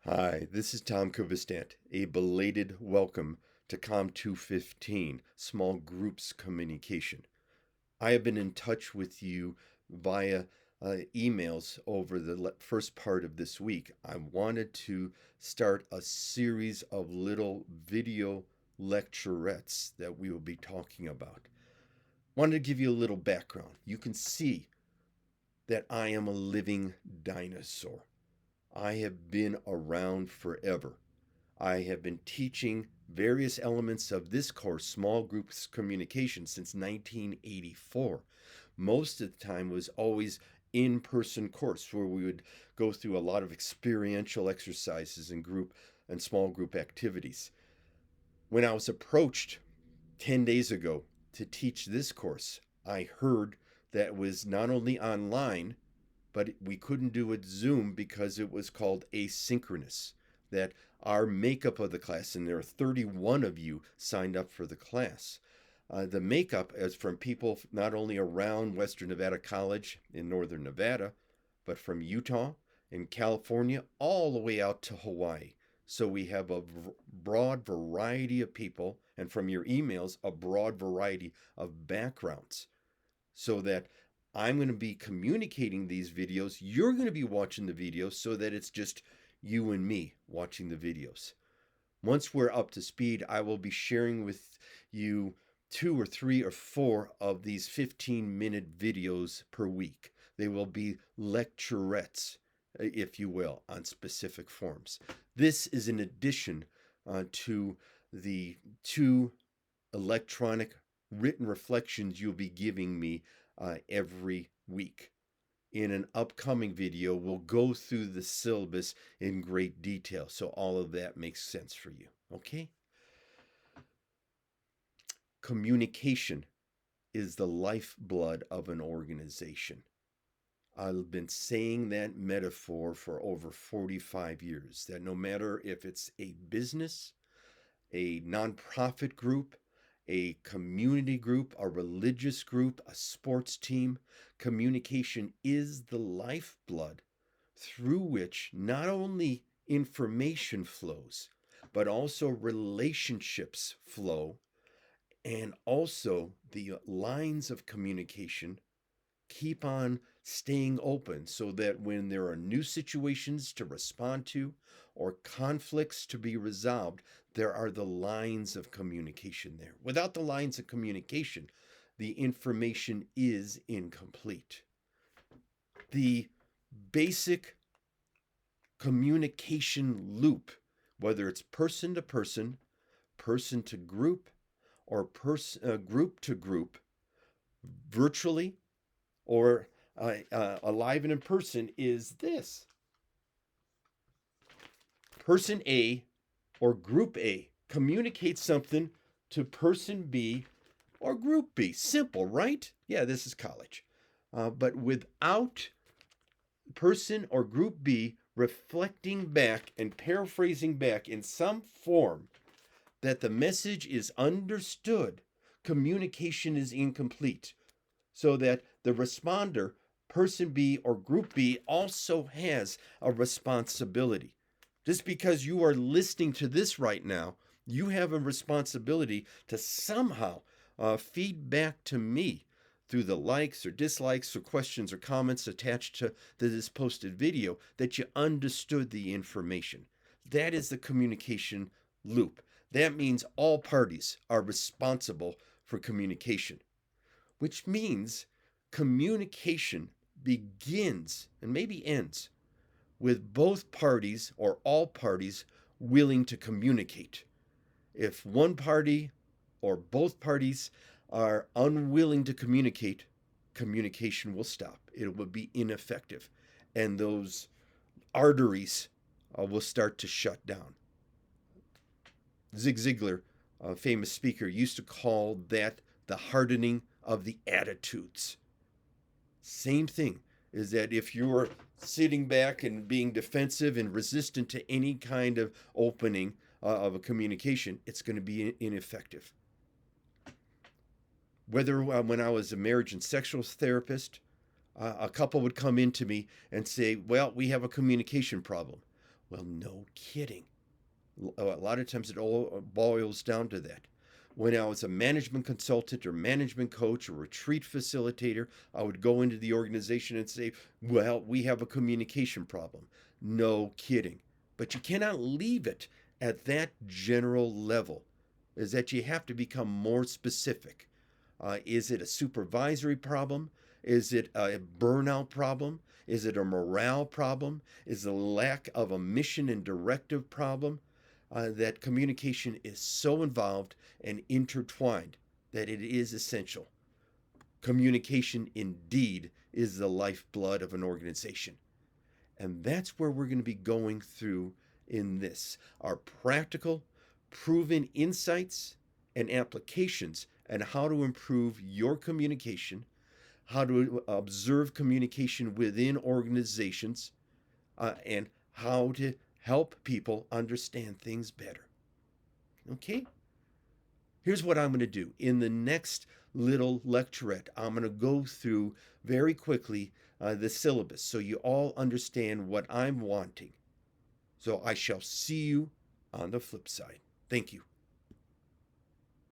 Hi, this is Tom Kubistant. A belated welcome to COM 215, Small Groups Communication. I have been in touch with you via emails over the first part of this week. I wanted to start a series of little video lecturettes that we will be talking about. Wanted to give you a little background. You can see that I am a living dinosaur. I have been around forever. I have been teaching various elements of this course, small groups communication, since 1984. Most of the time was always in-person course where we would go through a lot of experiential exercises and group and small group activities. When I was approached 10 days ago to teach this course, I heard that it was not only online, but we couldn't do it Zoom because it was called asynchronous. That our makeup of the class, and there are 31 of you signed up for the class. The makeup is from people not only around Western Nevada College in Northern Nevada, but from Utah and California all the way out to Hawaii. So we have a broad variety of people, and from your emails, a broad variety of backgrounds. So that I'm going to be communicating these videos. You're going to be watching the videos so that it's just you and me watching the videos. Once we're up to speed, I will be sharing with you 2 or 3 or 4 of these 15-minute videos per week. They will be lecturettes, if you will, on specific forms. This is in addition to the 2 electronic written reflections you'll be giving me every week. In an upcoming video, we'll go through the syllabus in great detail, so all of that makes sense for you, okay? Communication is the lifeblood of an organization. I've been saying that metaphor for over 45 years, that no matter if it's a business, a nonprofit group, a community group, a religious group, a sports team, communication is the lifeblood through which not only information flows, but also relationships flow, and also the lines of communication keep on staying open so that when there are new situations to respond to or conflicts to be resolved, there are the lines of communication there. Without the lines of communication, the information is incomplete. The basic communication loop, whether it's person to person, person to group, or group to group, virtually or alive and in person, is this. Person A or group A communicates something to person B or group B. Simple, right? Yeah, this is college. But without person or group B reflecting back and paraphrasing back in some form that the message is understood, communication is incomplete. So that the responder, person B or group B, also has a responsibility. Just because you are listening to this right now, you have a responsibility to somehow feed back to me through the likes or dislikes or questions or comments attached to this posted video that you understood the information. That is the communication loop. That means all parties are responsible for communication, which means communication begins and maybe ends with both parties or all parties willing to communicate. If one party or both parties are unwilling to communicate, communication will stop. It will be ineffective, and those arteries will start to shut down. Zig Ziglar, a famous speaker, used to call that the hardening of the attitudes. Same thing is that if you're sitting back and being defensive and resistant to any kind of opening of a communication, it's going to be ineffective. Whether when I was a marriage and sexual therapist, a couple would come into me and say, well, we have a communication problem. Well, no kidding. A lot of times it all boils down to that. When I was a management consultant or management coach or retreat facilitator, I would go into the organization and say, well, we have a communication problem. No kidding. But you cannot leave it at that general level, is that you have to become more specific. Is it a supervisory problem? Is it a burnout problem? Is it a morale problem? Is it a lack of a mission and directive problem? That communication is so involved and intertwined that it is essential. Communication indeed is the lifeblood of an organization. And that's where we're going to be going through in this our practical, proven insights and applications and how to improve your communication, how to observe communication within organizations, and how to help people understand things better. Okay? Here's what I'm going to do. In the next little lecturette, I'm going to go through very quickly the syllabus so you all understand what I'm wanting. So I shall see you on the flip side. Thank you.